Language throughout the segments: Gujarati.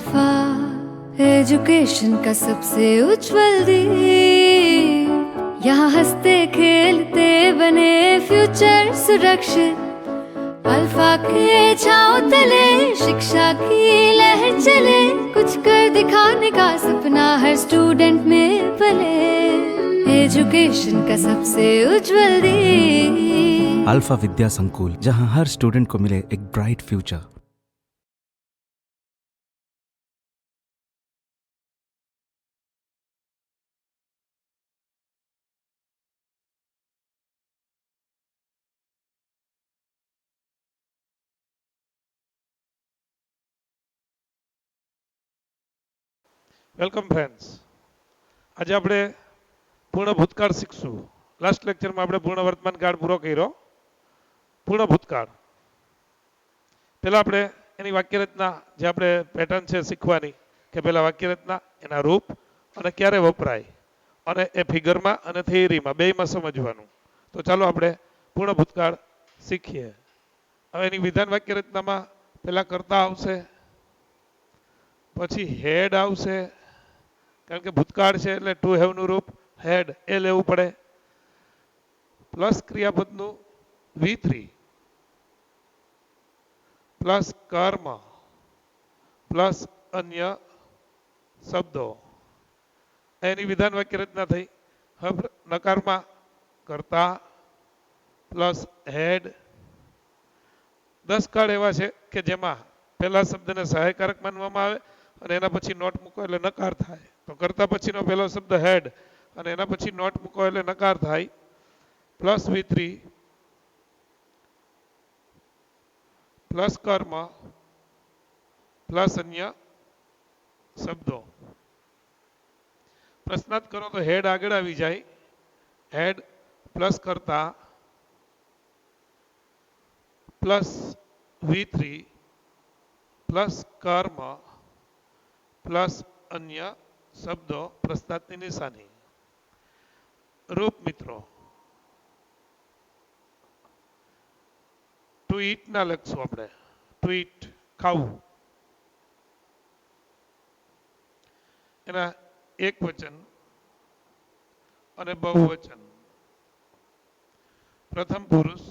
अल्फा एजुकेशन का सबसे उज्जवल दीप, यहाँ हंसते खेलते बने फ्यूचर सुरक्षित। अल्फा के छांव तले शिक्षा की लहर चले, कुछ कर दिखाने का सपना हर स्टूडेंट में पले। एजुकेशन का सबसे उज्जवल दीप, अल्फा विद्या संकुल, जहां हर स्टूडेंट को मिले एक ब्राइट फ्यूचर। વેલકમ ફ્રેન્ડ્સ, આજે આપણે પૂર્ણ ભૂતકાળ શીખશું. લાસ્ટ લેક્ચરમાં આપણે પૂર્ણ વર્તમાન કાળ પૂરો કર્યો. પૂર્ણ ભૂતકાળ પહેલા આપણે એની વાક્યરચના, જે આપણે પેટર્ન છે શીખવાની, કે પહેલા વાક્યરચના, એના રૂપ અને ક્યારે વપરાય, અને એ ફિગરમાં અને થિયરીમાં બેયમાં સમજવાનું. તો ચાલો આપણે પૂર્ણ ભૂતકાળ શીખીએ. હવે એની વિધાન વાક્યરચનામાં પહેલા કર્તા આવશે, પછી હેડ આવશે, કારણ કે ભૂતકાળ છે એટલે ટુ હેવ નું રૂપ હેડ એ લેવું પડે, પ્લસ ક્રિયાપદનું V3 પ્લસ કર્મ પ્લસ અન્ય શબ્દો. એની વિધાન વાક્ય રચના થઈ. હવે નકારમાં કર્તા પ્લસ હેડ. 10 કાળ એવા છે કે જેમાં પહેલા શબ્દને સહાયકારક માનવામાં આવે અને એના પછી નોટ મૂકો એટલે નકાર થાય. તો કરતા પછીનો પહેલો શબ્દ હેડ અને એના પછી નોટ મૂકો એટલે નકાર થાય. પ્લસ V3 પ્લસ કર્મ પ્લસ અન્ય શબ્દો. પ્રશ્નાર્થ કરો તો હેડ આગળ આવી જાય. હેડ પ્લસ કરતા પ્લસ V3 પ્લસ કર્મ પ્લસ અન્ય શબ્દો. પ્રશ્નાર્થની નિશાની. રૂપ મિત્રો, ટુ ઈટ ના લખશું આપણે. ટુ ઈટ ખાવું, એના એક વચન અને બહુવચન. પ્રથમ પુરુષ,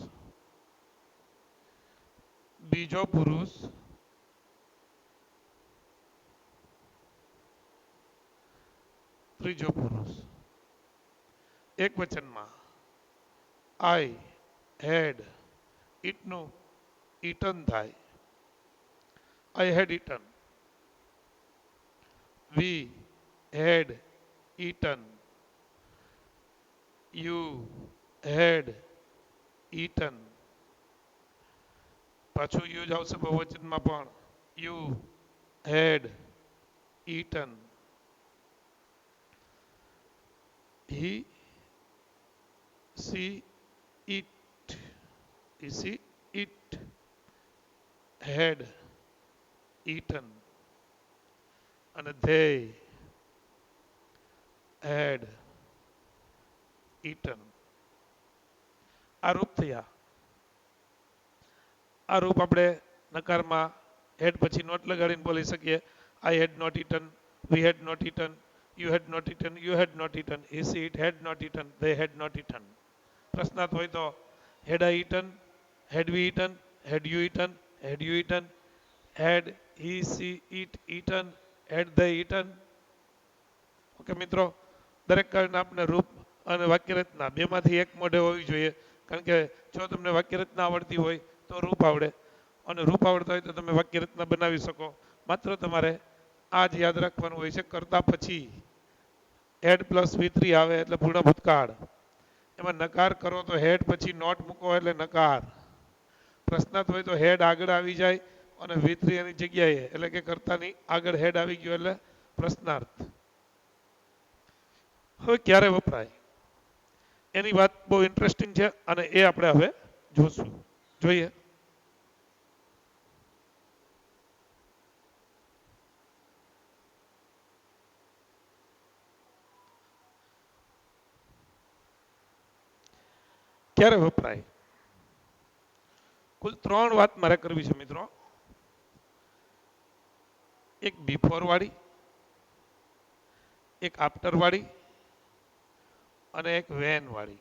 બીજો પુરુષ, ત્રીજો પુરુષ. એક વચનમાં આઈ હેડ ઈટનું ઈટન થાય. I had eaten. We had eaten. You had eaten. પાછું યુ જ આવશે બહુવચનમાં પણ. You had eaten. He, she, it. He, she, it had eaten. And they had eaten. આ રૂપ થયા. આ રૂપ આપણે નકારમાં હેડ પછી નોટ લગાડીને બોલી શકીએ. I had not eaten, we had not eaten, you had not eaten, you had not eaten, he, she, it had not eaten, they had not eaten. પ્રશ્નાર્થ હોય તો had I eaten, had we eaten, had you eaten, had you eaten, had he, she, it eaten, had they eaten. Okay મિત્રો, દરેક કાળના આપણે રૂપ અને વાક્યરચના બેમાંથી એક મોઢે હોવી જોઈએ. કારણ કે જો તમને વાક્યરચના આવડતી હોય તો રૂપ આવડે, અને રૂપ આવડતા હોય તો તમે વાક્યરચના બનાવી શકો. માત્ર તમારે આ જ યાદ રાખવાનું હોય છે, કરતા પછી હેડ પ્લસ V3 આવે એટલે પૂર્ણ ભૂતકાળ. એમાં નકાર કરો તો હેડ પછી નોટ મૂકો એટલે નકાર. પ્રશ્નાર્થ હોય તો હેડ આગળ આવી જાય અને V3 એની જગ્યાએ, એટલે કે કર્તાની આગળ હેડ આવી ગયો એટલે પ્રશ્નાર્થ. હવે ક્યારે વપરાય એની વાત બહુ ઇન્ટરેસ્ટિંગ છે અને એ આપણે હવે જોશું. જોઈએ. ક્યારે વપરાય? કુલ 3 વાત મારે કરવી છે મિત્રો. એક બિફોર વાળી, એક આફ્ટર વાળી અને એક વેન વાળી.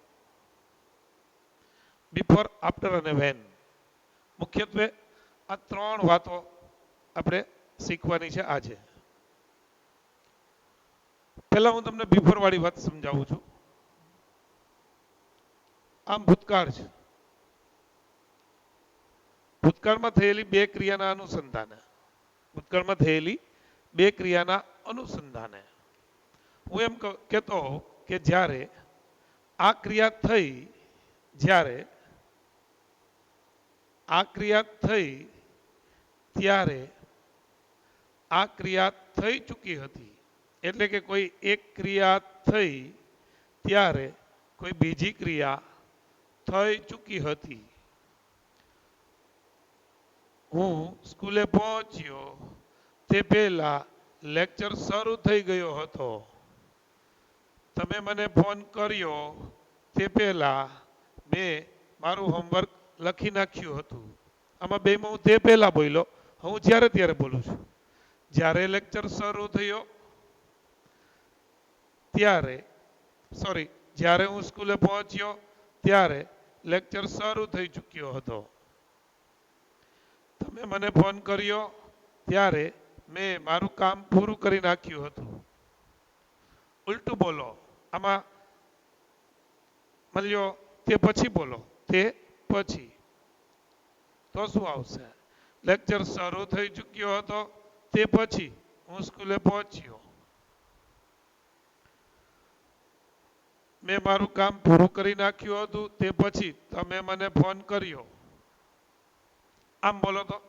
બિફોર, આફ્ટર અને વેન, મુખ્યત્વે આ ત્રણ વાતો આપણે શીખવાની છે આજે. પહેલા હું તમને બિફોર વાળી વાત સમજાવું છું. આમ ભૂતકાળ છે. ભૂતકાળમાં થયેલી બે ક્રિયાના અનુસંધાને, ભૂતકાળમાં થયેલી બે ક્રિયાના અનુસંધાને હું એમ કહેતો કે જ્યારે આ ક્રિયા થઈ, જ્યારે આ ક્રિયા થઈ ત્યારે આ ક્રિયા થઈ ચૂકી હતી. એટલે કે કોઈ એક ક્રિયા થઈ ત્યારે કોઈ બીજી ક્રિયા થઈ ચૂકી હતી. હું સ્કૂલે પહોંચ્યો તે પહેલા લેક્ચર શરૂ થઈ ગયો હતો. તમે મને ફોન કર્યો તે પહેલા મેં મારું હોમવર્ક લખી નાખ્યું હતું. આમાં બેમાં હું તે પહેલા બોલ્યો, હું જ્યારે ત્યારે બોલું છું. જ્યારે લેક્ચર શરૂ થયો ત્યારે, સોરી, જ્યારે હું સ્કૂલે પહોંચ્યો ત્યારે લેક્ચર શરૂ થઈ ચૂક્યો હતો. તમે મને ફોન કર્યો ત્યારે મેં મારું કામ પૂરું કરી નાખ્યું હતું. ઉલટું બોલો. આમાં મળ્યો તે પછી બોલો, તે પછી તો શું આવશે? લેક્ચર શરૂ થઈ ચૂક્યો હતો તે પછી હું સ્કૂલે પહોંચ્યો. મેં મારું કામ પૂરું કરી નાખ્યું હતું તે પછી તમે મને ફોન કર્યો. આમ બોલો તો,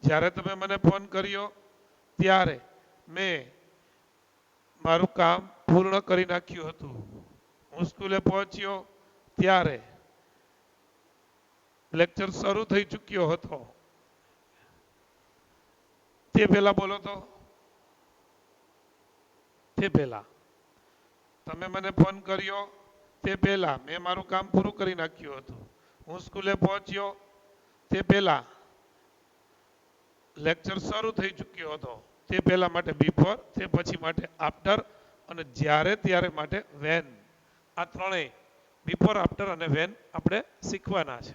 જ્યારે તમે મને ફોન કર્યો ત્યારે મેં મારું કામ પૂર્ણ કરી નાખ્યું હતું. હું સ્કૂલે પહોંચ્યો ત્યારે લેક્ચર શરૂ થઈ ચૂક્યો હતો. તે પહેલા બોલો તો, તે પહેલા. તમે મને ફોન કર્યો તે પહેલા મેં મારું કામ પૂરું કરી નાખ્યું હતું. હું સ્કૂલે પહોંચ્યો તે પહેલા લેક્ચર શરૂ થઈ ચૂક્યો હતો. તે પહેલા માટે બિફોર, તે પછી માટે આફ્ટર અને જ્યારે ત્યારે માટે વેન. આ ત્રણેય બિફોર, આફ્ટર અને વેન આપણે શીખવાના છે.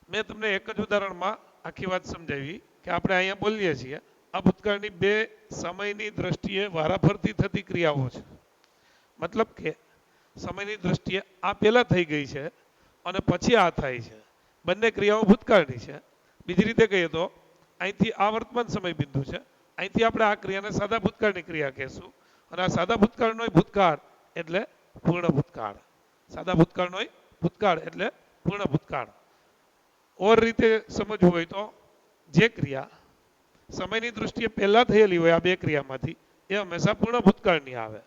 મેં તમને એક જ ઉદાહરણમાં આખી વાત સમજાવી કે આપણે અહીંયા બોલીએ છીએ આ ભૂતકાળની બે સમયની દ્રષ્ટિએ વારાફરતી થતી ક્રિયાઓ છે. મતલબ કે સમયની દ્રષ્ટિએ આ પહેલા થઈ ગઈ છે અને પછી આ થાય છે. બંને ક્રિયાઓ ભૂતકાળની છે. બીજી રીતે કહીએ તો અહીંથી આ વર્તમાન સમય બિંદુ છે, અહીંથી આપણે આ ક્રિયાને સાદા ભૂતકાળની ક્રિયા કહેશું. અને આ સાદા ભૂતકાળનો ભૂતકાળ એટલે પૂર્ણ ભૂતકાળ. સાદા ભૂતકાળનો ભૂતકાળ એટલે પૂર્ણ ભૂતકાળ. ઓર રીતે સમજવું હોય તો જે ક્રિયા સમયની દૃષ્ટિએ પહેલા થયેલી હોય આ બે ક્રિયામાંથી એ હંમેશા પૂર્ણ ભૂતકાળની આવે.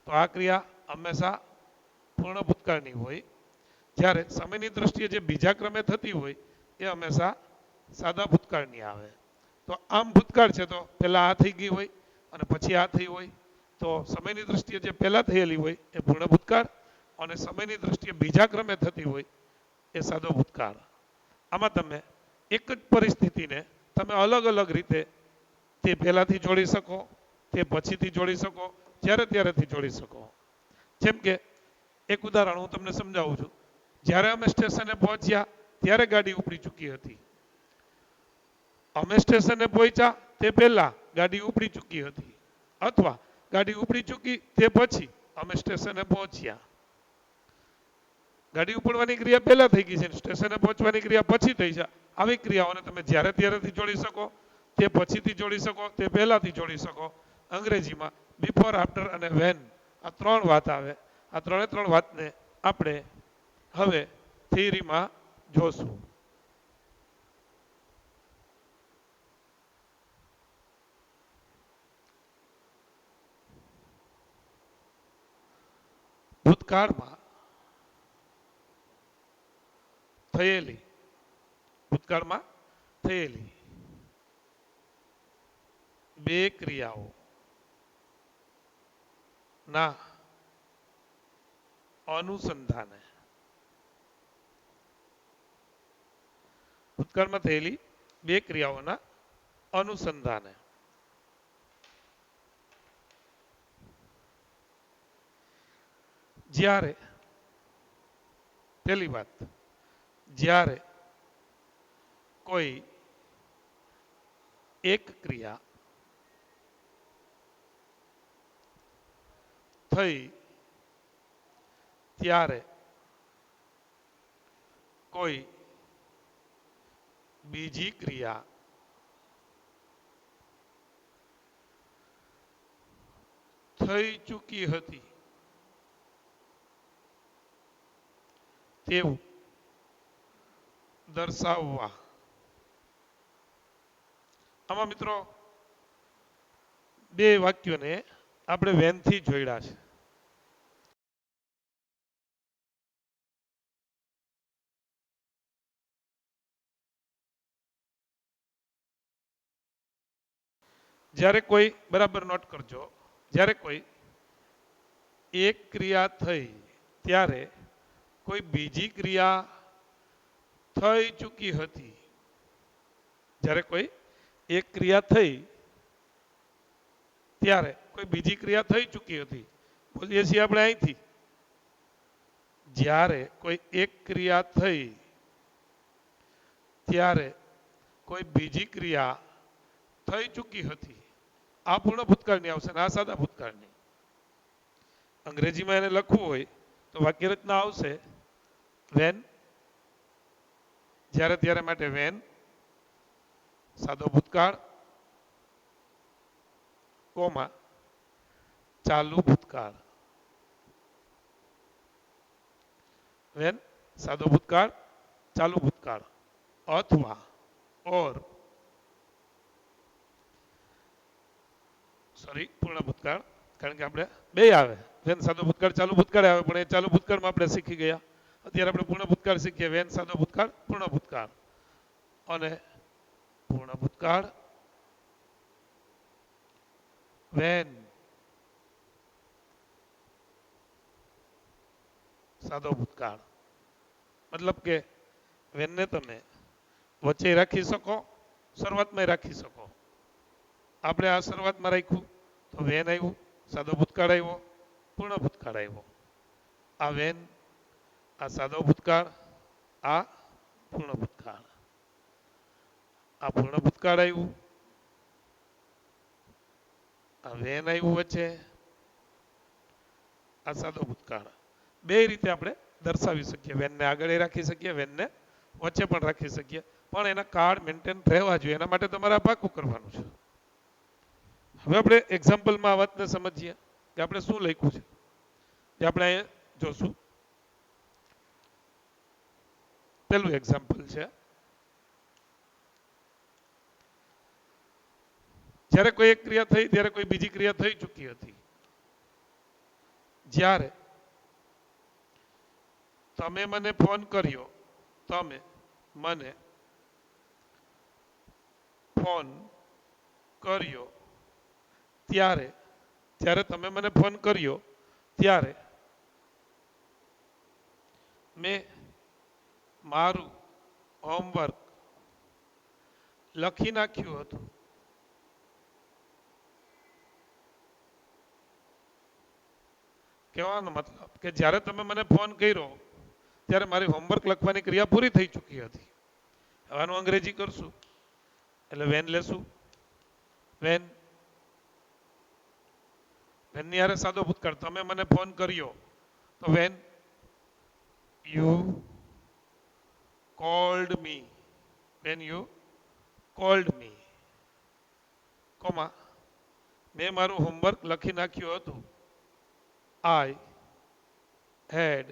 તો આ ક્રિયા હંમેશા પૂર્ણ ભૂતકાળની હોય. જ્યારે સમયની દૃષ્ટિએ જે બીજા ક્રમે થતી હોય એ હંમેશા સાદા ભૂતકાળની આવે. તો આમ ભૂતકાળ છે તો પહેલા આ થઈ ગઈ હોય અને પછી આ થઈ હોય. તો સમયની દૃષ્ટિએ જે પહેલા થયેલી હોય એ પૂર્ણ ભૂતકાળ અને સમયની દૃષ્ટિએ બીજા ક્રમે થતી હોય એ સાદો ભૂતકાળ. આમાં તમે એક જ પરિસ્થિતિને તમે અલગ અલગ રીતે તે પહેલાથી જોડી શકો, તે પછીથી જોડી શકો, જ્યારે ત્યારેથી જોડી શકો. જેમ કે એક ઉદાહરણ હું તમને સમજાવું છું. જ્યારે અમે સ્ટેશને પહોંચ્યા ત્યારે ગાડી ઉપડી ચૂકી હતી. અમે સ્ટેશને પહોંચ્યા તે પહેલા ગાડી ઉપડી ચૂકી હતી. અથવા ગાડી ઉપડી ચૂકી તે પછી અમે સ્ટેશને પહોંચ્યા. ગાડી ઉપડવાની ક્રિયા પહેલા થઈ ગઈ છે, સ્ટેશને પહોંચવાની ક્રિયા પછી થઈ છે. આવી ક્રિયાઓને તમે જ્યારે ત્યારેથી જોડી શકો, તે પછીથી જોડી શકો, તે પહેલાથી જોડી શકો. અંગ્રેજીમાં બિફોર, આફ્ટર અને વેન આ ત્રણ વાત આવે. આ ત્રણ વાતને આપણે હવે થિયરીમાં જોશું. ભૂતકાળમાં થયેલી બે ક્રિયાઓ ના અનુસંધાને, ભૂતકાળમાં થયેલી બે ક્રિયાઓના અનુસંધાને. જ્યારે પહેલી વાત, જ્યારે કોઈ એક ક્રિયા થઈ ત્યારે કોઈ બીજી ક્રિયા થઈ ચૂકી હતી તેવું દર્શાવવા. આમાં મિત્રો બે વાક્યોને આપણે વેનથી જોડ્યા છે. જ્યારે કોઈ, બરાબર નોટ કરજો, જ્યારે કોઈ એક ક્રિયા થઈ ત્યારે કોઈ બીજી ક્રિયા થઈ ચૂકી હતી. જ્યારે કોઈ એક ક્રિયા થઈ ત્યારે કોઈ બીજી ક્રિયા થઈ ચૂકી હતી. બોલીએ છીએ આપણે અહીંથી, જ્યારે કોઈ એક ક્રિયા થઈ ત્યારે કોઈ બીજી ક્રિયા થઈ ચૂકી હતી. આ પૂર્ણ ભૂતકાળની આવશે ને આ સાદા ભૂતકાળની. અંગ્રેજીમાં એને લખવું હોય તો વાક્ય રચના આવશે વેન, જ્યારે ત્યારે માટે વેન, સાદો ભૂતકાળ, કોમા ચાલુ ભૂતકાળ. વેન, સાદો ભૂતકાળ, ચાલુ ભૂતકાળ, અથવા ઓર, સોરી પૂર્ણ ભૂતકાળ, કારણ કે આપણે બે આવે, વેન સાદો ભૂતકાળ ચાલુ ભૂતકાળ આવે, પણ એ ચાલુ ભૂતકાળમાં આપણે શીખી ગયા. અત્યારે આપણે પૂર્ણ ભૂતકાળ શીખીએ, વેન સાદો ભૂતકાળ, પૂર્ણ ભૂતકાળ. અને પૂર્ણ ભૂતકાળ વેન સાદો ભૂતકાળ. મતલબ કે વેનને તમે વચ્ચે રાખી શકો, શરૂઆતમાં રાખી શકો. આપણે આ શરૂઆતમાં રાખ્યું તો વેન આવ્યું, સાદો ભૂતકાળ આવ્યો, પૂર્ણ ભૂતકાળ આવ્યો. આ વેન, આ સાદો ભૂતકાળ, આ પૂર્ણ ભૂતકાળ. આ પૂર્ણ ભૂતકાળ આવ્યું, આ વેન આવ્યું વચ્ચે, આ સાદો ભૂતકાળ. બે રીતે આપણે દર્શાવી શકીએ. વેનને આગળ રાખી શકીએ, વેનને વચ્ચે પણ રાખી શકીએ, પણ એના કાર્ડ મેન્ટેન રહેવા જોઈએ. એના માટે તમારે પાકું કરવાનું છે. હવે આપણે એક્ઝામ્પલમાં આ વાતને સમજીએ કે આપણે શું લખ્યું છે, જે આપણે અહીંયા જોશું. પેલું એક્ઝામ્પલ છે, જ્યારે કોઈ એક ક્રિયા થઈ ત્યારે કોઈ બીજી ક્રિયા થઈ ચૂકી હતી. જ્યારે તમે મને ફોન કર્યો, તમે મને ફોન કર્યો ત્યારે, જ્યારે તમે મને ફોન કર્યો ત્યારે મેં મારું હોમવર્ક લખી નાખ્યું હતું. કહેવાનો મતલબ કે જ્યારે તમે મને ફોન કર્યો ત્યારે મારી હોમવર્ક લખવાની ક્રિયા પૂરી થઈ ચૂકી હતી. હવે આનું અંગ્રેજી કરશું એટલે વેન લેશું. વેન, વેનની હારે સાદો ભૂતકાળ, તમે મને ફોન કર્યો તો van you called me, van you called me, comma મેં મારું હોમવર્ક લખી નાખ્યું હતું. I had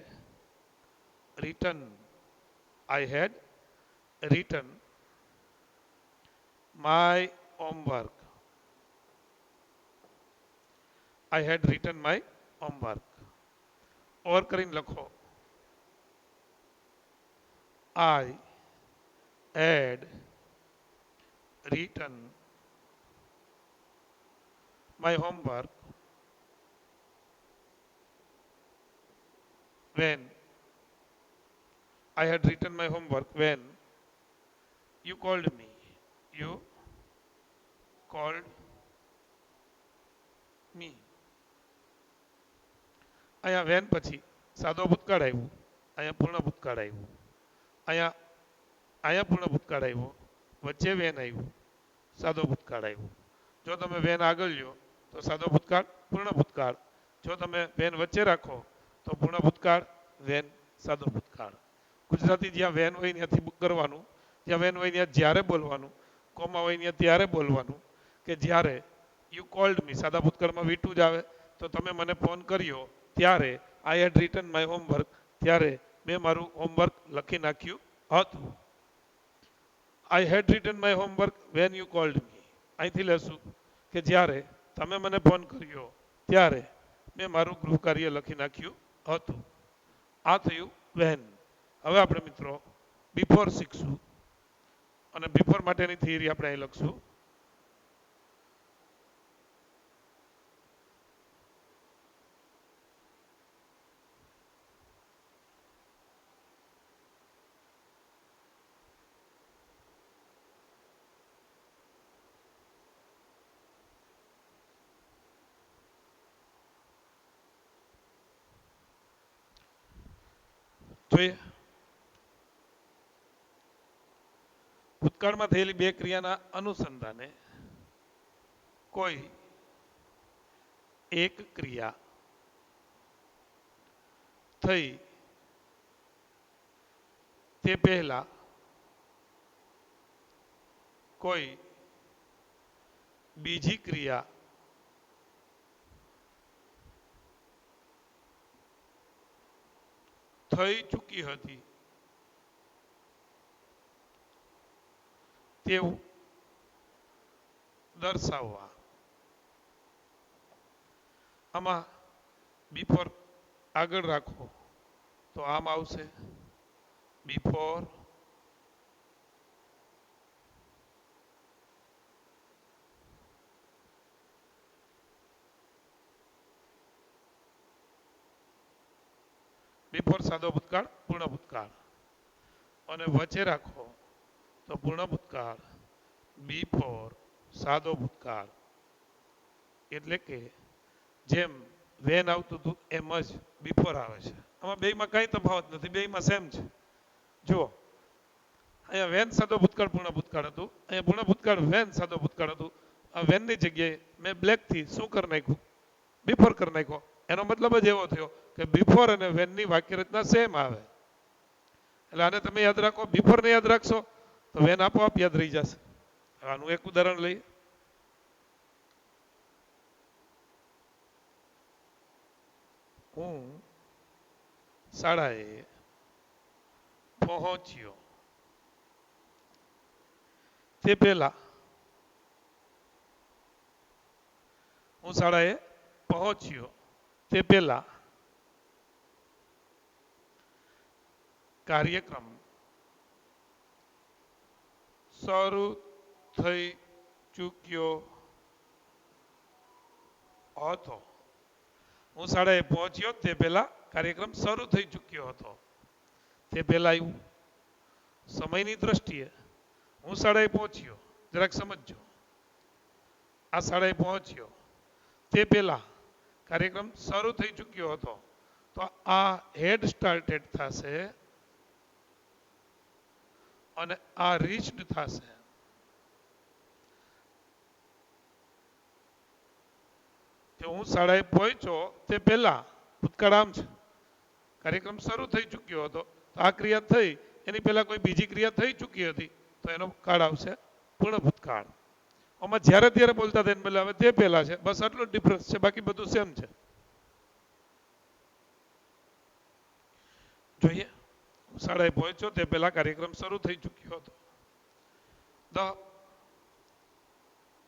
written, I had written my homework. I had written my homework. और કરીને લખો, I had written my homework when I had written my homework when you called me. You called me. અહીંયા વેન પછી સાદો ભૂતકાળ આવ્યું, અહીંયા પૂર્ણ ભૂતકાળ આવ્યું, અહીંયા અહીંયા પૂર્ણ ભૂતકાળ આવ્યો, વચ્ચે વેન આવ્યું, સાદો ભૂતકાળ આવ્યું. જો તમે વેન આગળ લ્યો તો સાદો ભૂતકાળ પૂર્ણ ભૂતકાળ, જો તમે વેન વચ્ચે રાખો તો પૂર્ણ ભૂતકાળ વેન સાદો ભૂતકાળ. ગુજરાતી જ્યાં વેન હોય ત્યાંથી બુક કરવાનું, જ્યાં વેન હોય ત્યાં જ્યારે બોલવાનું, કોમા હોય ત્યાં ત્યારે બોલવાનું કે જ્યારે યુ કોલ્ડ મી, સાદા ભૂતકાળમાં વી ટુ જ આવે, તો તમે મને ફોન કર્યો ત્યારે I had written my homework, ત્યારે મેં મારું હોમવર્ક લખી નાખ્યું હતું. I had written my homework when you called me. અહીંથી લેશું કે જ્યારે તમે મને ફોન કર્યો ત્યારે મેં મારું ગૃહ કાર્ય લખી નાખ્યું હતું. આ થયું વેન. હવે આપણે મિત્રો બિફોર શીખશું અને બિફોર માટેની થિયરી આપણે અહીં લખશું. જોઈએ ભૂતકાળમાં થયેલી બે ક્રિયાના અનુસંધાને કોઈ એક ક્રિયા થઈ તે પહેલા કોઈ બીજી ક્રિયા થઈ ચૂકી હતી તેવું દર્શાવવા. આમાં બિફોર આગળ રાખો તો આમ આવશે બિફોર બિફોર સાદો ભૂતકાળ પૂર્ણ ભૂતકાળ, અને વચ્ચે રાખો તો પૂર્ણ ભૂતકાળ બિફોર સાદો ભૂતકાળ. એટલે કે જેમ વેન આવતું હતું એમ જ બિફોર આવે છે. આમાં બેયમાં કઈ તફાવત નથી, બેયમાં સેમ છે. જુઓ અહીંયા વેન સાદો ભૂતકાળ પૂર્ણ ભૂતકાળ હતું, અહીંયા પૂર્ણ ભૂતકાળ વેન સાદો ભૂતકાળ હતું. આ વેનની જગ્યાએ મેં બ્લેકથી શું કરી નાખ્યું, બિફોર કરી નાખ્યો. એનો મતલબ જ એવો થયો કે બિફોર અને વેનની વાક્ય રચના સેમ આવે. એટલે આને તમે યાદ રાખો, બિફોર ને યાદ રાખશો તો વેન આપોઆપ યાદ રહી જશે. આનું એક ઉદાહરણ લઈએ. હું શાળાએ પહોંચ્યો તે પહેલા, હું શાળાએ પહોંચ્યો તે પહેલા કાર્યક્રમ શરૂ થઈ ચૂક્યો હતો. હું શાળાએ પહોંચ્યો તે પહેલા કાર્યક્રમ શરૂ થઈ ચૂક્યો હતો. તે પહેલા આવ્યું સમયની દ્રષ્ટિએ. હું શાળાએ પહોંચ્યો, જરાક સમજજો, આ શાળાએ પહોંચ્યો તે પહેલા કાર્યક્રમ શરૂ થઈ ચૂક્યો હતો, તો આ હેડ સ્ટાર્ટેડ થશે અને આ રીચ્ડ થશે. હું શાળાએ પહોંચ્યો તે પહેલા ભૂતકાળ આમ છે, કાર્યક્રમ શરૂ થઈ ચૂક્યો હતો, તો આ ક્રિયા થઈ એની પહેલા કોઈ બીજી ક્રિયા થઈ ચૂકી હતી તો એનો કાળ આવશે પૂર્ણ ભૂતકાળ. આમાં જ્યારે ત્યારે બોલતા તેને બદલે હવે તે પહેલા છે, બસ આટલો ડિફરન્સ છે, બાકી બધું સેમ છે. જોઈએ શાળાએ પહોંચ્યો તે પહેલા કાર્યક્રમ શરૂ થઈ ચૂક્યો હતો. The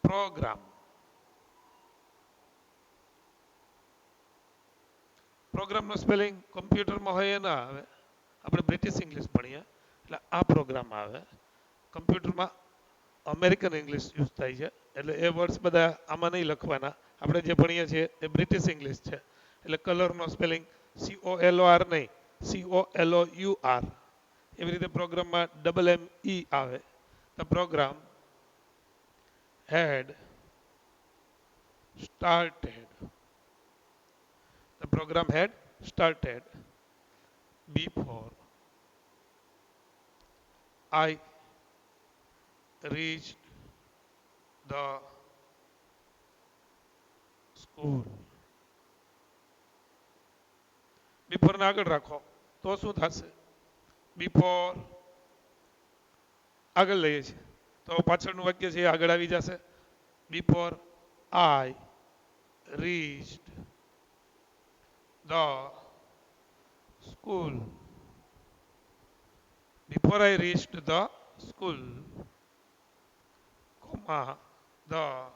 programme. પ્રોગ્રામનો સ્પેલિંગ કમ્પ્યુટરમાં હોય એ ના આવે, આપણે બ્રિટિશ ઇંગ્લિશ ભણીએ એટલે આ પ્રોગ્રામ આવે. કમ્પ્યુટરમાં અમેરિકન ઇંગ્લિશ યુઝ થાય છે, એટલે એ વર્ડ્સ બધા આમાં નહીં લખવાના. આપણે જે ભણીએ છીએ એ બ્રિટિશ ઇંગ્લિશ છે, એટલે કલરનો સ્પેલિંગ COLOR નહીં, COLOUR. એવી રીતે પ્રોગ્રામમાં ME આવે. The programme had started. The program had started. Before I reached the school. Before ને આગળ રાખો તો શું થશે? બિફોર આગળ લઈએ છીએ તો પાછળનું વાક્ય છે એ આગળ આવી જશે. Before I reached the school. Before I reached the school, comma the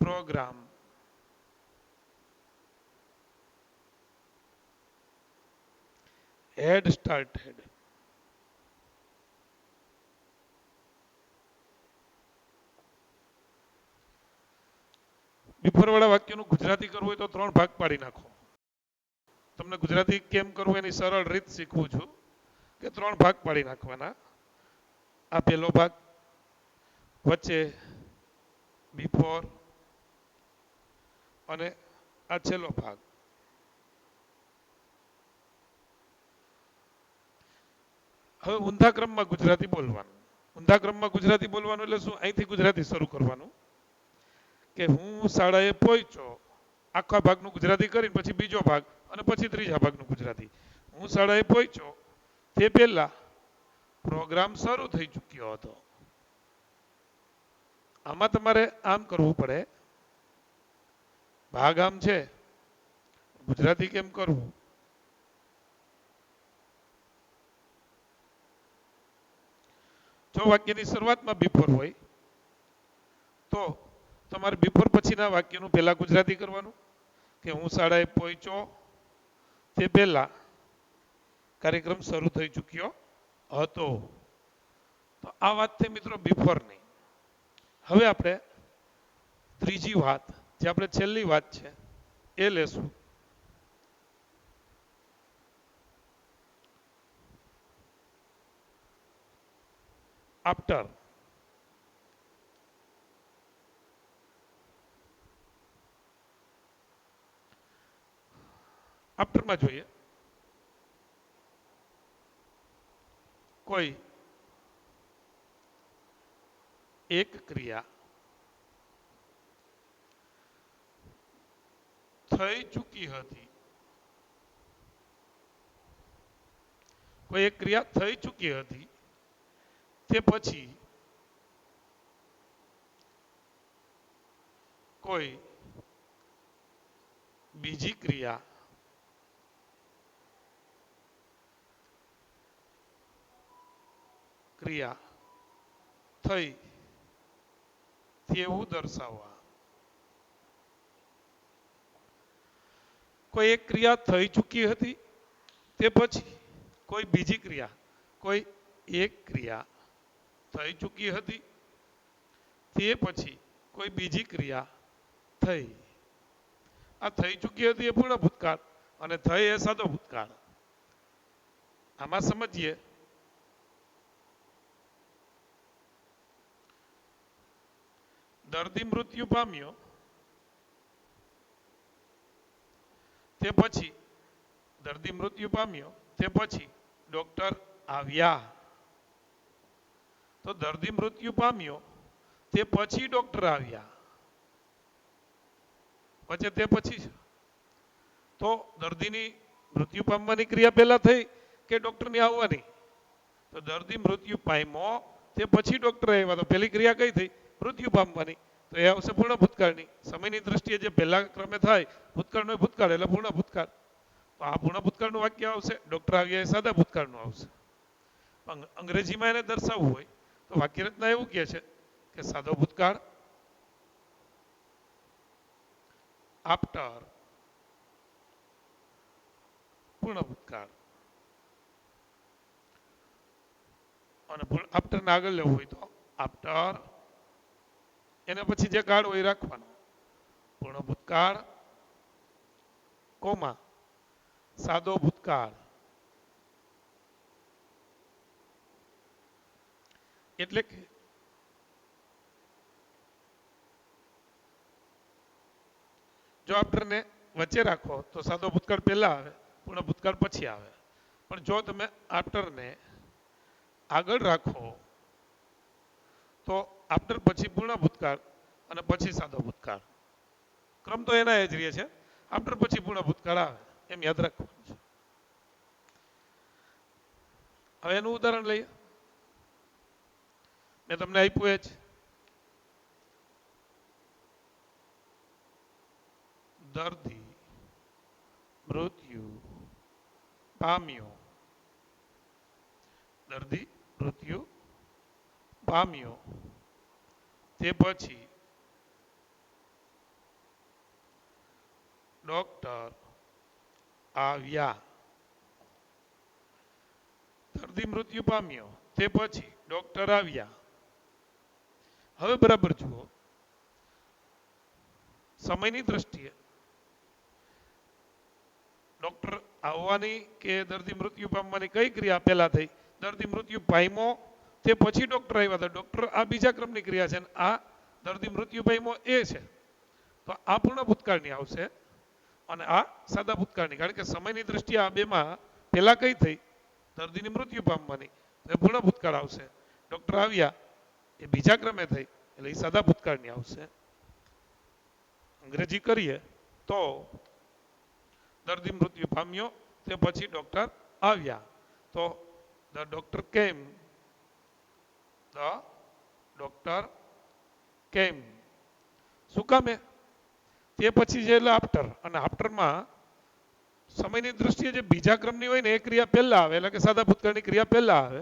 program had started. Before વાળા વાક્યનું ગુજરાતી કરવું હોય તો 3 ભાગ પાડી નાખો. તમને ગુજરાતી કેમ કરવું એની સરળ રીત શીખવું છું કે 3 ભાગ પાડી નાખવાના. આ પહેલો ભાગ, વચ્ચે બિફોર અને આ છેલ્લો ભાગ. હવે ઊંધા ક્રમમાં ગુજરાતી બોલવાનું. ઊંધા ક્રમમાં ગુજરાતી બોલવાનું એટલે શું? અહીંથી ગુજરાતી શરૂ કરવાનું કે હું શાળાએ પહોંચ્યો, આખા ભાગનું ગુજરાતી કરીને પછી બીજો ભાગ અને પછી ત્રીજા ભાગનું ગુજરાતી. હું શાળાએ પહોંચ્યો તે પહેલા પ્રોગ્રામ શરૂ થઈ ચૂક્યો હતો. આમાં તમારે આમ કરવું પડે, ભાગ આમ છે, ગુજરાતી કેમ કરવું? જો વાક્યની શરૂઆતમાં બિફોર હોય તો તમારે બિફોર પછીના વાક્યનું પહેલા ગુજરાતી કરવાનું કે હું શાળાએ પહોંચ્યો તે પહેલા કાર્યક્રમ શરૂ થઈ ચૂક્યો હતો. તો આ વાત થઈ મિત્રો બિફોરની. હવે આપણે ત્રીજી વાત, જે આપણે છેલ્લી વાત છે એ લેશું. આફ્ટર. આફ્ટરમાં જોઈએ કોઈ એક ક્રિયા થઈ ચૂકી હતી. કોઈ એક ક્રિયા થઈ ચૂકી હતી તે પછી કોઈ બીજી ક્રિયા થઈ તેવું દર્શાવવા. કોઈ એક ક્રિયા થઈ ચૂકી હતી તે પછી કોઈ બીજી ક્રિયા, કોઈ એક ક્રિયા થઈ ચૂકી હતી તે પછી કોઈ બીજી ક્રિયા થઈ. આ થઈ ચૂકી હતી એ પૂર્ણ ભૂતકાળ અને થઈ એ સાદો ભૂતકાળ. આમાં સમજીએ. દર્દી મૃત્યુ પામ્યો તે પછી, દર્દી મૃત્યુ પામ્યો તે પછી ડોક્ટર આવ્યા. તો દર્દી મૃત્યુ પામ્યો તે પછી ડોક્ટર આવ્યા. પછી તે પછી તો દર્દીની મૃત્યુ પામવાની ક્રિયા પહેલા થઈ કે ડોક્ટરની આવવાની? તો દર્દી મૃત્યુ પામ્યો તે પછી ડોક્ટર આવ્યા. તો પહેલી ક્રિયા કઈ થઈ? મૃત્યુ પામવાની. તો એ આવશે પૂર્ણ ભૂતકાળની. સમયની દ્રષ્ટિએ જે પહેલા ક્રમે થાય ભૂતકાળનો ભૂતકાળ એટલે પૂર્ણ ભૂતકાળ. તો આ પૂર્ણ ભૂતકાળનું વાક્ય આવશે. ડોક્ટર આવ્યા એ સાદા ભૂતકાળનું આવશે. અંગ્રેજીમાં એને દર્શાવવું હોય તો વાક્ય રચના એવું કહે છે કે સાદો ભૂતકાળ, આફ્ટર, પૂર્ણ ભૂતકાળ. અને આફ્ટર ને આગળ લેવું હોય તો આફ્ટર, એને પછી જે કાળ હોય રાખવાનો. પૂર્ણ ભૂતકાળ, કોમા સાદો ભૂતકાળ. એટલે કે જો આફ્ટરને વચ્ચે રાખો તો સાદો ભૂતકાળ પહેલા આવે, પૂર્ણ ભૂતકાળ પછી આવે. પણ જો તમે આફ્ટરને આગળ રાખો તો આફ્ટર પછી પૂર્ણ ભૂતકાળ અને પછી સાદો ભૂતકાળ. ક્રમ તો એના જ રહે છે. આફ્ટર પછી પૂર્ણ ભૂતકાળ આવે એમ યાદ રાખવાનું છે. હવે એનું ઉદાહરણ લઈએ. મેં તમને આપ્યું એ જ. દર્દી મૃત્યુ પામ્યો. દર્દી મૃત્યુ પામ્યો. તે પછી ડોક્ટર આવ્યા. દર્દી મૃત્યુ પામ્યો તે પછી ડોક્ટર આવ્યા. હવે બરાબર જુઓ, સમયની દ્રષ્ટિએ ડોક્ટર આવવાની કે દર્દી મૃત્યુ પામવાની કઈ ક્રિયા પહેલા થઈ? દર્દી મૃત્યુ પામ્યો તે પછી ડોક્ટર આવ્યા હતા. ડોક્ટર આ બીજા ક્રમની ક્રિયા છે, આ દર્દી મૃત્યુ પામ્યો એ છે. તો આ પૂર્ણ ભૂતકાળની આવશે અને આ સાદા ભૂતકાળની. કારણ કે સમયની દ્રષ્ટિએ આ બેમાં પહેલા કઈ થઈ? દર્દીની મૃત્યુ પામવાની, એ પૂર્ણ ભૂતકાળ આવશે. ડોક્ટર આવ્યા એ બીજા ક્રમે થઈ એટલે એ સાદા ભૂતકાળની આવશે. અંગ્રેજી કરીએ તો દર્દી મૃત્યુ પામ્યો તે પછી ડોક્ટર આવ્યા. તો ધ ડોક્ટર કેમ. ધ ડોક્ટર કેમ. શું કામે? તે પછી છે એટલે આફ્ટર. અને આફ્ટરમાં સમયની દ્રષ્ટિએ જે બીજા ક્રમની હોય ને એ ક્રિયા પહેલા આવે, એટલે કે સાદા ભૂતકાળની ક્રિયા પહેલા આવે.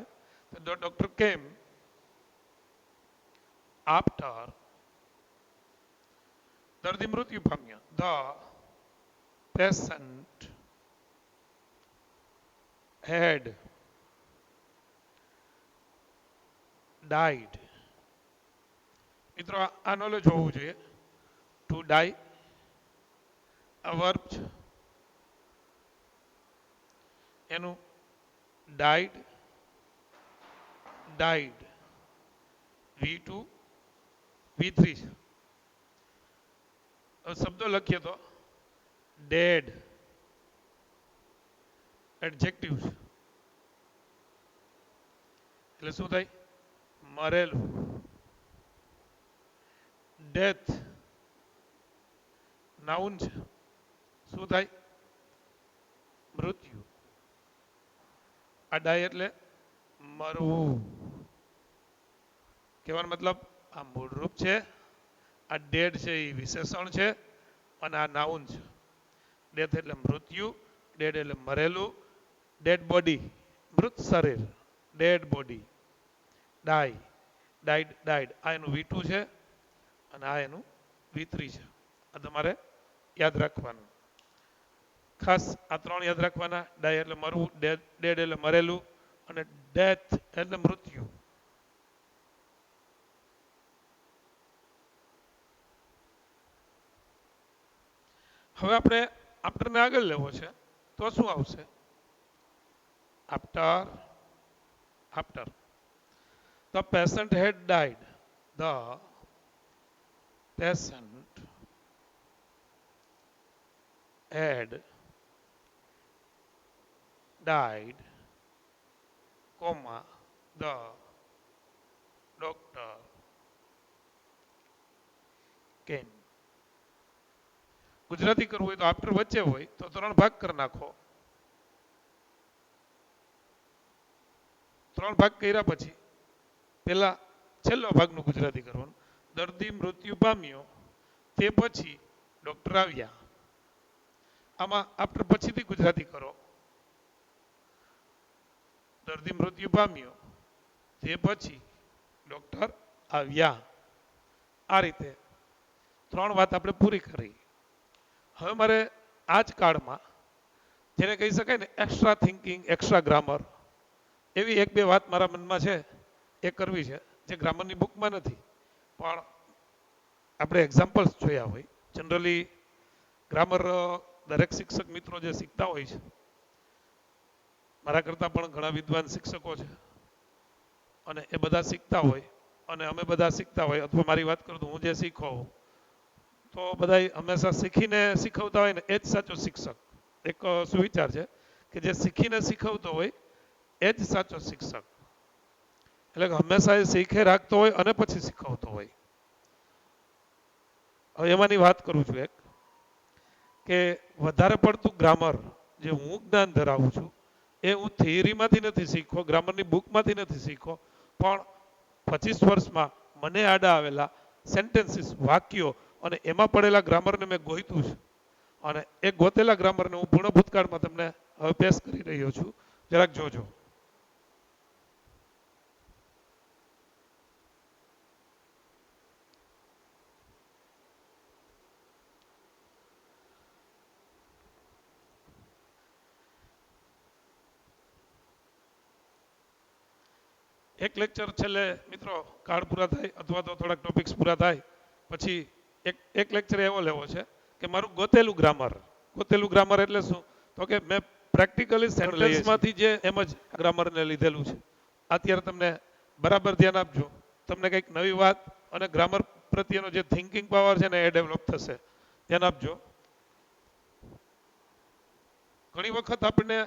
તો ધ ડોક્ટર કેમ આફ્ટર. દર્દી મૃત્યુ પામ્યા. The patient had died. મિત્રો આ નોલેજ હોવું જોઈએ. ટુ ડાઈ આ વર્બ છે, એનું ડાઈડ ડાઈડ V2 V3 છે. હવે શબ્દો લખીએ તો ડેડ એડજેક્ટિવ છે એટલે શું થાય? મરેલું. ડેથ નાઉન છે, શું થાય? મૃત્યુ. આ ડાય એટલે મરવું. કહેવાનો મતલબ આ મૂળરૂપ છે, આ ડેડ છે એ વિશેષણ છે અને આ નાઉન છે. ડેથ એટલે મૃત્યુ, ડેડ એટલે મરેલું, ડેડ બોડી મૃત શરીર, ડેડ બોડી. ડાઈ ડાઈડ ડાઈડ આ એનું V2 છે અને આ એનું V3 છે. આ તમારે યાદ રાખવાનું. ખાસ આ ત્રણ યાદ રાખવાના. ડાઈ એટલે મરવું, ડેડ એટલે મરેલું અને ડેથ એટલે મૃત્યુ. હવે આપણે આફ્ટરને આગળ લેવો છે તો શું આવશે? After after. The patient had died. The patient had died, comma, the doctor came. Gujarati કરવું હોય તો આફ્ટર વચ્ચે હોય તો 3 ભાગ કરી નાખો. 3 ભાગ કર્યા પછી પેલા છેલ્લો ભાગનું ગુજરાતી કરવાનું. દર્દી મૃત્યુ પામ્યો તે પછી ડોક્ટર આવ્યા. આમાં આફ્ટર પછીથી ગુજરાતી કરો. દર્દી મૃત્યુ પામ્યો તે પછી ડોક્ટર આવ્યા. આ રીતે 3 વાત આપણે પૂરી કરી. હવે મારે આ જ કાળમાં જેને કહી શકાય ને એક્સ્ટ્રા થિંકિંગ, એક્સ્ટ્રા ગ્રામર, એવી 1-2 વાત મારા મનમાં છે એ કરવી છે જે ગ્રામરની બુકમાં નથી પણ આપણે એક્ઝામ્પલ્સ જોયા હોય. જનરલી ગ્રામર દરેક શિક્ષક મિત્રો જે શીખતા હોય છે, મારા કરતાં પણ ઘણા વિદ્વાન શિક્ષકો છે અને એ બધા શીખતા હોય અને અમે બધા શીખતા હોય, અથવા મારી વાત કરું તો હું જે શીખો હોઉં તો બધાય હંમેશા શીખીને શીખવતા હોય ને એ જ સાચો શિક્ષક. એક સુવિચાર છે કે જે શીખીને શીખવતો હોય એ જ સાચો શિક્ષક. એટલે કે હંમેશા એ શીખે રાખતો હોય અને પછી શીખવતો હોય. હવે એમાંની વાત કરું છું એક કે વધારે પડતું ગ્રામર જે હું જ્ઞાન ધરાવું છું એ હું થિયરીમાંથી નથી શીખો, ગ્રામરની બુકમાંથી નથી શીખો, પણ 25 વર્ષમાં મને આડા આવેલા સેન્ટેન્સીસ, વાક્યો અને એમાં પડેલા ગ્રામરને મેં ગોઈતું છે. અને એ ગોતેલા ગ્રામરને હું પૂર્ણ ભૂતકાળમાં તમને હવે પેશ કરી રહ્યો છું. જરાક જોજો. એક લેક્ચર છેલ્લે મિત્રો કાર્ડ પૂરા થાય અથવા તો થોડાક ટોપિક્સ પૂરા થાય પછી એક લેક્ચર એવો લેવો છે કે મારું ગોતેલું ગ્રામર. ગોતેલું ગ્રામર એટલે શું? તો કે મેં પ્રેક્ટિકલી સેન્ટેન્સમાંથી જે એમ જ ગ્રામરને લીધેલું છે. અત્યારે તમને બરાબર ધ્યાન આપજો. તમને કંઈક નવી વાત અને ગ્રામર પ્રત્યેનો જે થિંકિંગ પાવર છે ને એ ડેવલપ થશે. ધ્યાન આપજો. ઘણી વખત આપણને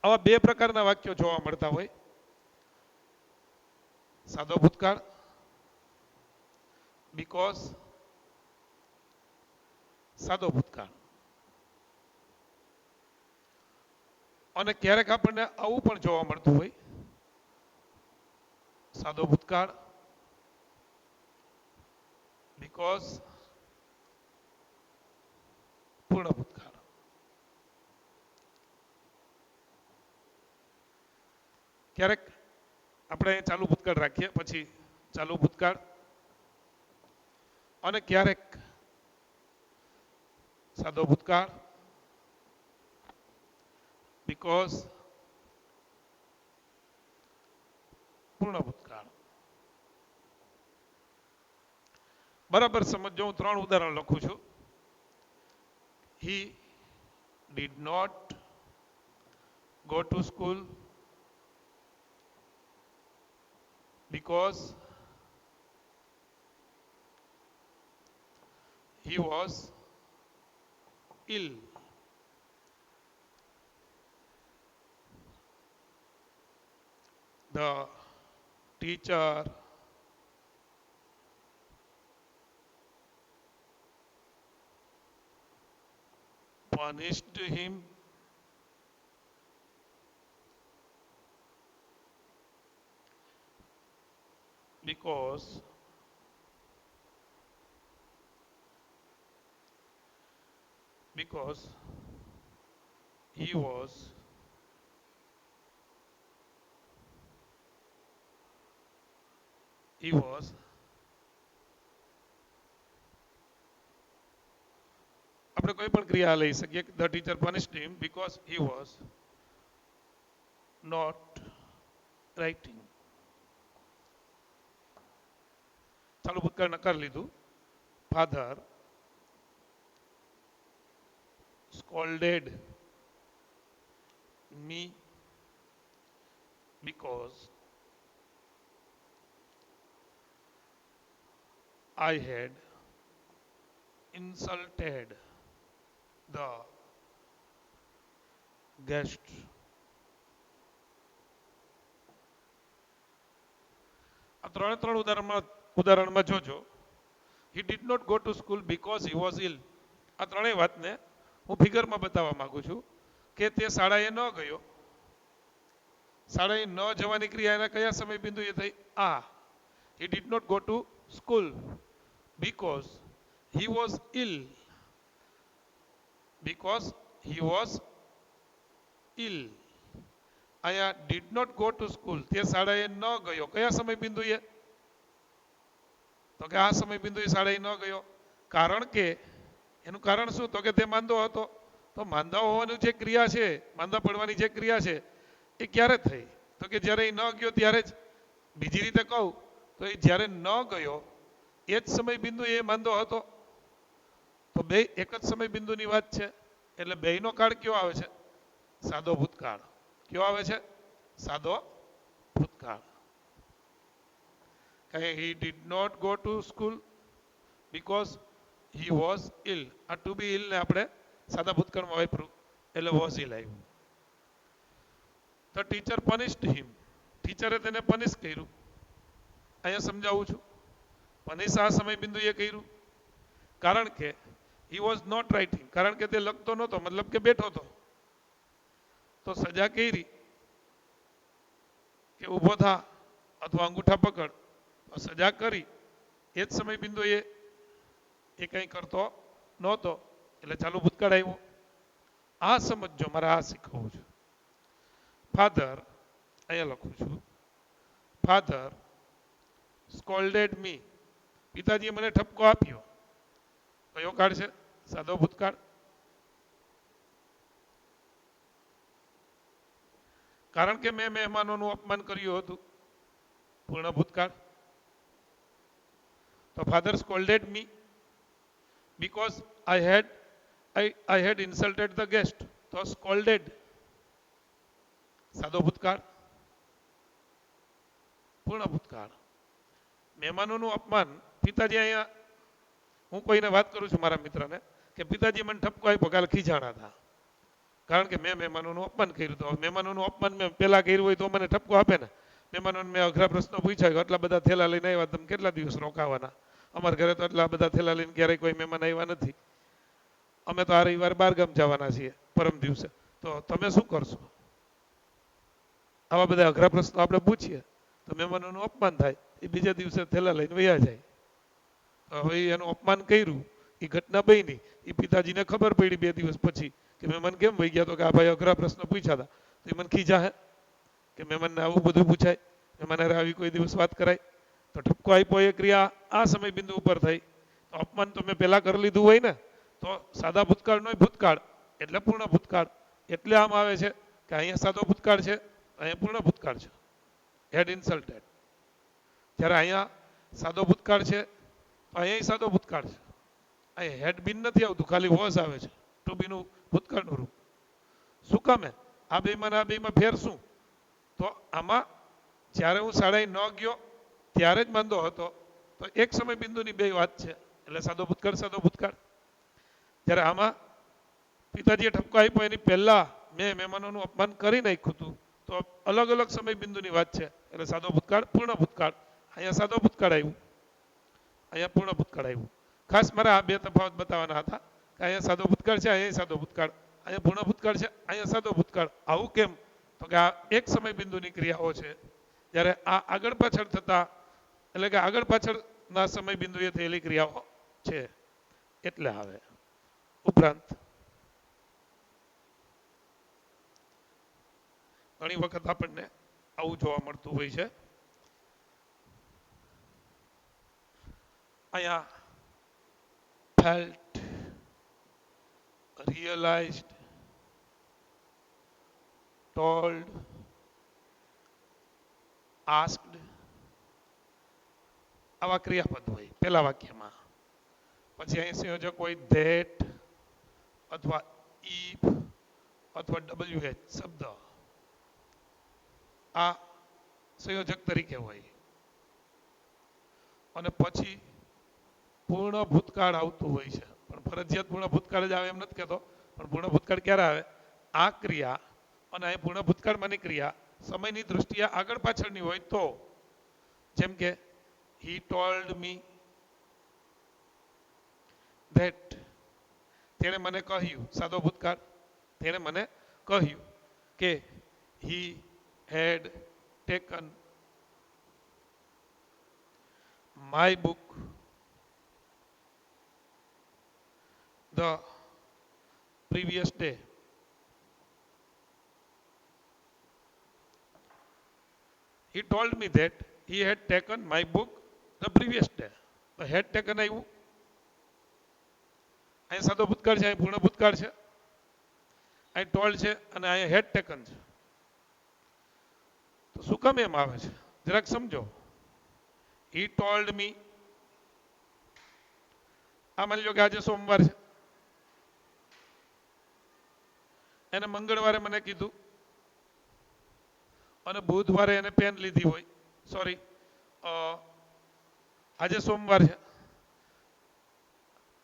આવા બે પ્રકારના વાક્યો જોવા મળતા હોય. સાદો ભૂતકાળ, બીકોઝ, સાદો ભૂતકાળ. અને ક્યારેક આપણને આવું પણ જોવા મળતું હોય સાદો ભૂતકાળ, બીકોઝ, પૂર્ણ ભૂતકાળ. ક્યારેક આપણે ચાલુ ભૂતકાળ રાખીએ પછી ચાલુ ભૂતકાળ, અને ક્યારેક સાદો ભૂતકાળ, બીકોઝ, પૂર્ણ ભૂતકાળ. બરાબર સમજો. હું 3 ઉદાહરણ લખું છું. He did not go to school because he was ill. The teacher punished him because he was આપણે કોઈ પણ ક્રિયા લઈ શકીએ. The teacher punished him because he was not writing. ચાલુ ભૂતકાળ નકાર લીધું. Father scolded me because I had insulted the guest. આ ત્રણ ઉદાહરણમાં જોજો. He did not go to school because he was ill. આ ત્રણેય વાતને હું ફિગરમાં બતાવવા માંગુ છું કે તે શાળાએ ન ગયો. શાળાએ ન જવાની ક્રિયા એના કયા સમય બિંદુએ થઈ? આ He did not go to school because he was ill. Because he was ill. અહીંયા did not go to school, તે શાળાએ ન ગયો. કયા સમય બિંદુએ? તો કે આ સમય બિંદુએ શાળાએ ન ગયો. કારણ કે એનું કારણ શું? તો કે તે માંદો હતો. તો માંદા હોવાની જે ક્રિયા છે, માંદા પડવાની જે ક્રિયા છે એ ક્યારે થઈ? તો કે જ્યારે એ ન ગયો ત્યારે જ. બીજી રીતે કહું તો એ જ્યારે ન ગયો એ જ સમય બિંદુ એ માંદો હતો. તો બે એક જ સમય બિંદુની વાત છે. એટલે બેયનો કાળ કયો આવે છે? સાદો ભૂતકાળ. કયો આવે છે? સાદો ભૂતકાળ. He did not go to school because he was ill. આ ટુ બી ઇલ ને આપણે સાદા ભૂતકાળમાં વાપર્યું એટલે વોઝ ઇલ આવ્યું. ધ ટીચર પનિશ્ડ હિમ. ટીચરે તેને પનિશ કર્યું. અહીંયા સમજાવું છું. પનિશ આ સમય બિંદુએ કર્યું કારણ કે હી વોઝ નોટ રાઇટિંગ, કારણ કે તે લખતો નહોતો, મતલબ કે બેઠો હતો. તો સજા કરી કે ઊભો થા અથવા અંગૂઠા પકડ. સજા કરી એ જ સમય બિંદુએ એ કંઈ કરતો નહોતો એટલે ચાલુ ભૂતકાળ આવ્યો. આ સમજો, મારે આ શીખવું છે. ફાધર, અહીંયા લખું છું, ફાધર સ્કોલ્ડેડ મી. પિતાજીએ મને ઠપકો આપ્યો. કયો કાળ છે? સાદો ભૂતકાળ. કારણ કે મેં મહેમાનોનું અપમાન કર્યું હતું, પૂર્ણ ભૂતકાળ. તો father scolded me because I had insulted the guest. તો સ્કોલ્ડેડ સાદો ભૂતકાળ. પૂર્ણ ભૂતકાળ. મહેમાનોનું અપમાન. પિતાજી, અહીંયા હું કોઈને વાત કરું છું મારા મિત્રને કે પિતાજી મને ઠપકો આપ્યો, કાલે ખીજાણા હતા કારણ કે મેં મહેમાનોનું અપમાન કર્યું હતું. મહેમાનોનું અપમાન મેં પહેલા કર્યું હોય તો મને ઠપકો આપે ને. મહેમાનોને મેં અઘરા પ્રશ્નો પૂછ્યા કે આટલા બધા થેલા લઈને આવ્યા, તમે કેટલા દિવસ રોકાવાના? અમારા ઘરે તો આટલા બધા થેલા લઈને ક્યારેય કોઈ મહેમાન આવ્યા નથી. અમે તો આ રવિવાર બહારગામ જવાના છીએ પરમ દિવસે, તો તમે શું કરશો? આવા બધા અઘરા પ્રશ્નો આપણે પૂછીએ તો મહેમાનોનું અપમાન થાય. એ બીજા દિવસે થેલા લઈને વયા જાય. તો હવે એનું અપમાન કર્યું, એ ઘટના બની. એ પિતાજીને ખબર પડી 2 દિવસ પછી કે મહેમાન કેમ વહી ગયા? તો કે આ ભાઈ અઘરા પ્રશ્ન પૂછ્યા હતા. તો એ મને ખીજા હે કે મહેમાનને આવું બધું પૂછાય, મહેમાન આવી કોઈ દિવસ વાત કરાય. તો ઠપકો આપ્યો એ ક્રિયા આ સમય બિંદુ ઉપર થઈ. તો અપમાન તો મેં પહેલા કરી લીધું હોય ને, તો સાદા ભૂતકાળનો ભૂતકાળ એટલે પૂર્ણ ભૂતકાળ. એટલે આમ આવે છે કે અહીંયા સાદો ભૂતકાળ છે, અહીંયા પૂર્ણ ભૂતકાળ છે. હેડ ઇન્સલ્ટેડ. જ્યારે અહીંયા સાદો ભૂતકાળ છે તો અહીંયા સાદો ભૂતકાળ છે. અહીંયા હેડ બિન નથી આવતું, ખાલી વોઝ આવે છે. ટુ બીનું ભૂતકાળનું રૂપ. શું કામે? આ બેમાં ફેર શું? તો આમાં જ્યારે હું શાળાએ ન ગયો ત્યારે જ માંદો હતો, તો એક સમય બિંદુની 2 વાત છે એટલે સાદો ભૂતકાળ સાદો ભૂતકાળ. જ્યારે આમાં પિતાજીએ ઠપકો આપ્યો એની પહેલા મેં મહેમાનોનું અપમાન કરી નાખ્યું હતું, તો અલગ અલગ સમય બિંદુની વાત છે એટલે સાદો ભૂતકાળ પૂર્ણ ભૂતકાળ. અહીંયા સાદો ભૂતકાળ આવ્યું, અહીંયા પૂર્ણ ભૂતકાળ આવ્યું. ખાસ મારે આ 2 તફાવત બતાવવાના હતા કે અહીંયા સાદો ભૂતકાળ છે, અહીંયા સાદો ભૂતકાળ. અહીંયા પૂર્ણ ભૂતકાળ છે, અહીંયા સાદો ભૂતકાળ. આવું કેમ? તો કે આ એક સમય બિંદુની ક્રિયાઓ છે. જ્યારે આ આગળ પાછળ થતા એટલે કે આગળ પાછળના સમય બિંદુએ થયેલી ક્રિયાઓ છે એટલે આવે. ઉપરાંત ઘણી વખત આપણને આવું જોવા મળતું હોય છે. અહીંયા felt, realized, told, asked આવા ક્રિયાપદ હોય પહેલા વાક્યમાં. પછી અહીં સંયોજક હોય that અથવા if અથવા WH શબ્દ. આ સંયોજક તરીકે હોય. અને પછી પૂર્ણ ભૂતકાળ આવતું હોય છે, પણ ફરજિયાત પૂર્ણ ભૂતકાળ જ આવે એમ નથી કહેતો. પણ પૂર્ણ ભૂતકાળ ક્યારે આવે? આ ક્રિયા અને અહીં પૂર્ણ ભૂતકાળમાંની ક્રિયા સમયની દૃષ્ટિએ આગળ પાછળની હોય તો. જેમ કે he told me that, તેણે મને કહ્યું. સાદો ભૂતકાળ. તેણે મને કહ્યું કે he had taken my book the previous day. He told me that he had taken my book the previous day. The had taken આવ્યું. અહીં સાદો ભૂતકાળ છે, અહીં પૂર્ણ ભૂતકાળ છે. અહીં told છે અને અહીં had taken છે. તો શું કામ એમ આવે છે જરાક સમજો. He told me, આ માની લો કે આજે સોમવાર છે, એને મંગળવારે મને કીધું અને બુધવારે એને પેન લીધી હોય. સોરી, આજે સોમવાર છે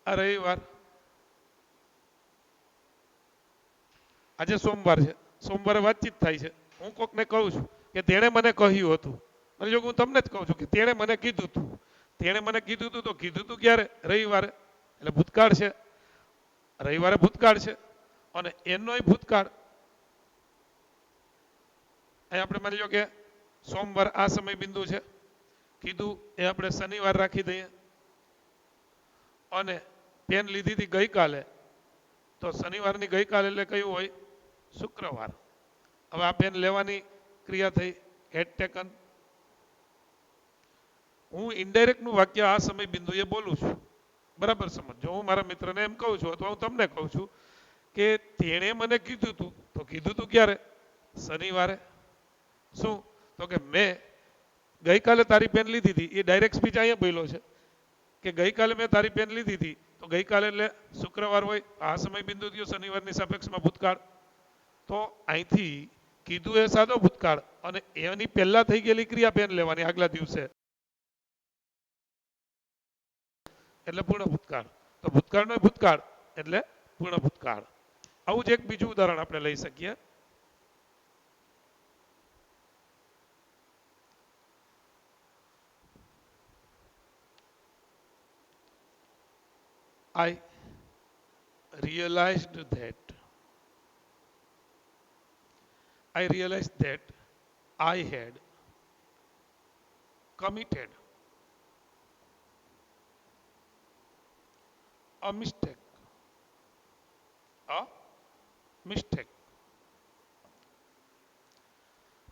આ રવિવાર, આજે સોમવાર છે, સોમવારે વાતચીત થાય છે, હું કોકને કહું છું કે તેણે મને કહ્યું હતું, અને જો હું તમને જ કહું છું કે તેણે મને કીધું હતું, તેણે મને કીધું હતું, તો કીધું હતું ક્યારે? રવિવારે. એટલે ભૂતકાળ છે, રવિવારે ભૂતકાળ છે, અને એનોય ભૂતકાળ. અહીં આપણે માની લો કે સોમવાર આ સમય બિંદુ છે, કીધું એ આપણે શનિવાર રાખી દઈએ, અને પેન લીધી હતી ગઈકાલે, તો શનિવારની ગઈકાલે એટલે કયું હોય? શુક્રવાર. હવે આ પેન લેવાની ક્રિયા થઈ, હેડ ટેકન. હું ઇનડાયરેક્ટ નું વાક્ય આ સમય બિંદુએ બોલું છું, બરાબર સમજો. હું મારા મિત્રને એમ કહું છું, અથવા હું તમને કહું છું કે તેણે મને કીધું હતું, તો કીધું હતું ક્યારે? શનિવારે. શું? તો કે મેં ગઈકાલે તારી પેન લીધી હતી, એ ડાયરેક્ટ સ્પીચ અહીંયા બોલ્યો છે કે ગઈકાલે મેં તારી પેન લીધી હતી, તો ગઈકાલે એટલે શુક્રવાર હોય, આ સમય બિંદુ થયો શનિવારની સાપેક્ષમાં ભૂતકાળ. તો અહીંથી કીધું એ સાદો ભૂતકાળ, અને એની પહેલા થઈ ગયેલી ક્રિયા પેન લેવાની આગલા દિવસે, એટલે પૂર્ણ ભૂતકાળ. તો ભૂતકાળનો ભૂતકાળ એટલે પૂર્ણ ભૂતકાળ. આવું જ એક બીજું ઉદાહરણ આપણે લઈ શકીએ. I realized that I had committed a mistake.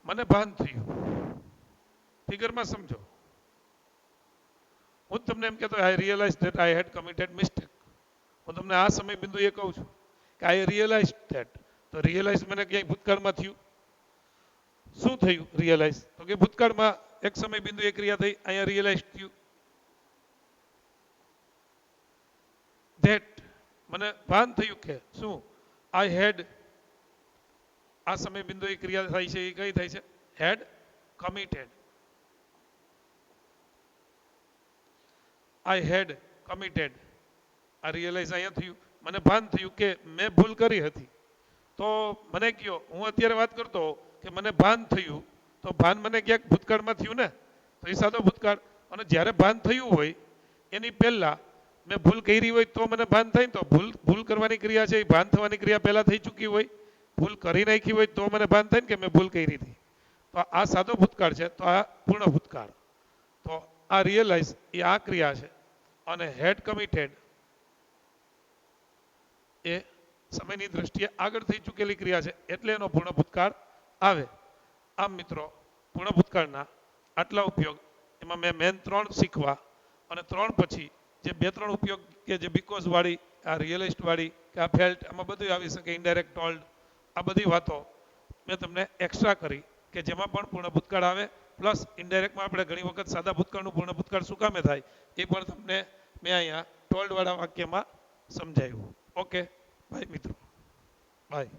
મને ભાન થયું. ફિગરમાં સમજો. હું તમને એમ કહેતો I realized that I had committed mistake. હું તમને આ સમય બિંદુ એ કહું છું કે I realized that. તો રિયલાઇઝ મને ક્યાંય ભૂતકાળમાં થયું. શું થયું રિયલાઇઝ? તો કે ભૂતકાળમાં એક સમય બિંદુ એ ક્રિયા થઈ, અહીંયા રિયલાઇઝ થયું. ધેટ મને ભાન થયું કે શું? આઈ હેડ, આ સમય બિંદુ એ ક્રિયા થાય છે, એ કઈ થાય છે? હેડ કમિટેડ. આઈ હેડ કમિટેડ. આ રિયલાઇઝ અહીંયા થયું. મને ભાન થયું કે મેં ભૂલ કરી હતી. તો મને કયો, હું અત્યારે વાત કરતો કે મને ભાન થયું, તો ભાન મને ક્યાંક ભૂતકાળમાં થયું ને, તો એ સાદો ભૂતકાળ. અને જ્યારે ભાન થયું હોય એની પહેલા મેં ભૂલ કરી હોય તો મને ભાન થાય ને, તો ભૂલ કરવાની ક્રિયા છે, એ ભાન થવાની ક્રિયા પહેલા થઈ ચૂકી હોય. ભૂલ કરી નાખી હોય તો મને ભાન થાય ને કે મેં ભૂલ કરી હતી. તો આ સાદો ભૂતકાળ છે, તો આ પૂર્ણ ભૂતકાળ. તો આ રિયલાઇઝ એ આ ક્રિયા છે, અને હેડ કમિટેડ એ સમયની દ્રષ્ટિએ આગળ થઈ ચૂકેલી ક્રિયા છે, એટલે એનો પૂર્ણ ભૂતકાળ આવે. આમ મિત્રો, પૂર્ણ ભૂતકાળના આટલા ઉપયોગ, એમાં મેન 3 શીખવા, અને 3 પછી જે 2-3 ઉપયોગ કે જે બીકોઝ વાળી, આ રિયલિસ્ટ વાળી કે આ ફેલ્ટ, આમાં બધું આવી શકે, ઇનડાયરેક્ટ ટોલ્ડ, આ બધી વાતો મેં તમને એક્સ્ટ્રા કરી કે જેમાં પણ પૂર્ણ ભૂતકાળ આવે. પ્લસ ઇનડાયરેક્ટમાં આપણે ઘણી વખત સાદા ભૂતકાળનું પૂર્ણ ભૂતકાળ શું કામે થાય એ પણ તમને મેં અહીંયા ટોલ્ડ વાળા વાક્યમાં સમજાવ્યું. ઓકે બાય મિત્રો, બાય.